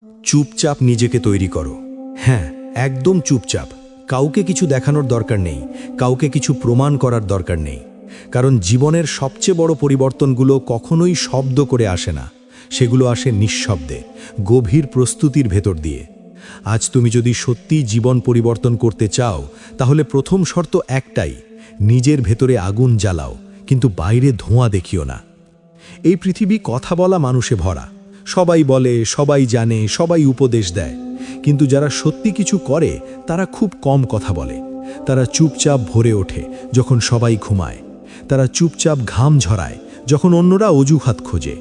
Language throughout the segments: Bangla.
চুপচাপ নিজেকে তৈরি করো। হ্যাঁ, একদম চুপচাপ। কাউকে কিছু দেখানোর দরকার নেই, কাউকে কিছু প্রমাণ করার দরকার নেই। কারণ জীবনের সবচেয়ে বড় পরিবর্তনগুলো কখনোই শব্দ করে আসে না, সেগুলো আসে নিঃশব্দে, গভীর প্রস্তুতির ভেতর দিয়ে। আজ তুমি যদি সত্যিই জীবন পরিবর্তন করতে চাও, তাহলে প্রথম শর্ত একটাই: নিজের ভেতরে আগুন জ্বালাও, কিন্তু বাইরে ধোঁয়া দেখিও না। এই পৃথিবী কথা বলা মানুষে ভরা। সবাই বলে, সবাই জানে, সবাই উপদেশ দেয়, কিন্তু যারা সত্যি কিছু করে তারা খুব কম কথা বলে। তারা চুপচাপ ভরে ওঠে যখন সবাই ঘুমায়। তারা চুপচাপ ঘাম ঝরায় যখন অন্যরা অজুহাত খোঁজে।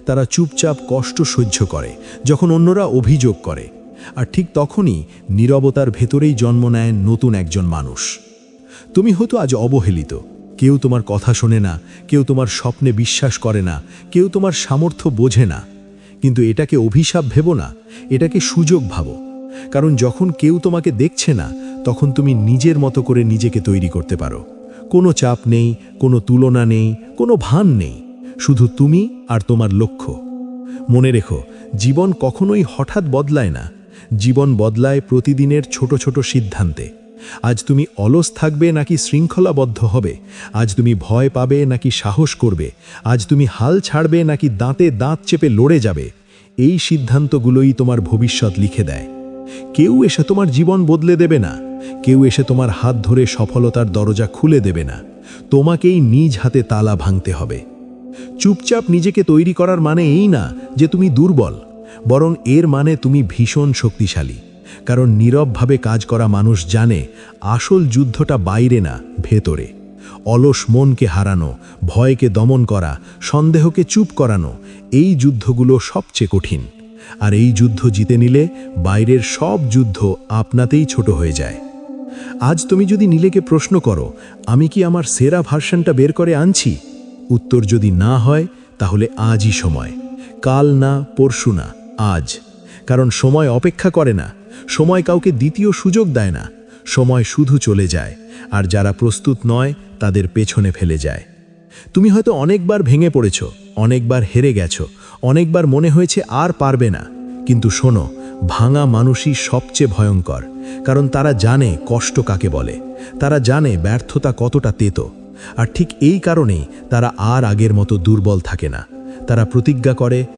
তারা চুপচাপ কষ্ট সহ্য করে যখন অন্যরা অভিযোগ করে। আর ঠিক তখনই নীরবতার ভেতরেই জন্ম নেয় নতুন একজন মানুষ। তুমি হয়তো আজ অবহেলিত। কেউ তোমার কথা শোনে না, কেউ তোমার স্বপ্নে বিশ্বাস করে না, কেউ তোমার সামর্থ্য বোঝে না। কিন্তু এটাকে অভিশাপ ভেবো না, এটাকে সুযোগ ভাবো। কারণ যখন কেউ তোমাকে দেখছে না, তখন তুমি নিজের মতো করে নিজেকে তৈরি করতে পারো। কোনো চাপ নেই, কোনো তুলনা নেই, কোনো ভান নেই, শুধু তুমি আর তোমার লক্ষ্য। মনে রেখো, জীবন কখনোই হঠাৎ বদলায় না। জীবন বদলায় প্রতিদিনের ছোট ছোট সিদ্ধান্তে। আজ তুমি অলস থাকবে নাকি শৃঙ্খলাবদ্ধ হবে? আজ তুমি ভয় পাবে নাকি সাহস করবে? আজ তুমি হাল ছাড়বে নাকি দাঁতে দাঁত চেপে লড়ে যাবে? এই সিদ্ধান্তগুলোই তোমার ভবিষ্যৎ লিখে দেয়। কেউ এসে তোমার জীবন বদলে দেবে না, কেউ এসে তোমার হাত ধরে সফলতার দরজা খুলে দেবে না। তোমাকেই নিজ হাতে তালা ভাঙতে হবে। চুপচাপ নিজেকে তৈরি করার মানে এই না যে তুমি দুর্বল, বরং এর মানে তুমি ভীষণ শক্তিশালী। কারণ নীরবভাবে কাজ করা মানুষ জানে আসল যুদ্ধটা বাইরে না, ভেতরে। অলস মনকে হারানো, ভয়কে দমন করা, সন্দেহকে চুপ করানো, এই যুদ্ধগুলো সবচেয়ে কঠিন। আর এই যুদ্ধ জিতে নিলে বাইরের সব যুদ্ধ আপনাতেই ছোট হয়ে যায়। আজ তুমি যদি নীলেকে প্রশ্ন করো, আমি কি আমার সেরা ভার্সনটা বের করে আনছি? উত্তর যদি না হয়, তাহলে আজই সময়। কাল না, পরশু না, আজ। কারণ সময় অপেক্ষা করে না, সময় কাউকে দ্বিতীয় সুযোগ দেয় না। সময় শুধু চলে যায়, আর যারা প্রস্তুত নয় তাদের পেছনে ফেলে যায়। তুমি হয়তো অনেকবার ভেঙে পড়েছ, অনেকবার হেরে গেছ, অনেকবার মনে হয়েছে আর পারবে না। কিন্তু শোনো, ভাঙা মানুষই সবচেয়ে ভয়ঙ্কর। কারণ তারা জানে কষ্ট কাকে বলে, তারা জানে ব্যর্থতা কতটা তেতো। আর ঠিক এই কারণেই তারা আর আগের মতো দুর্বল থাকে না। তারা প্রতিজ্ঞা করে,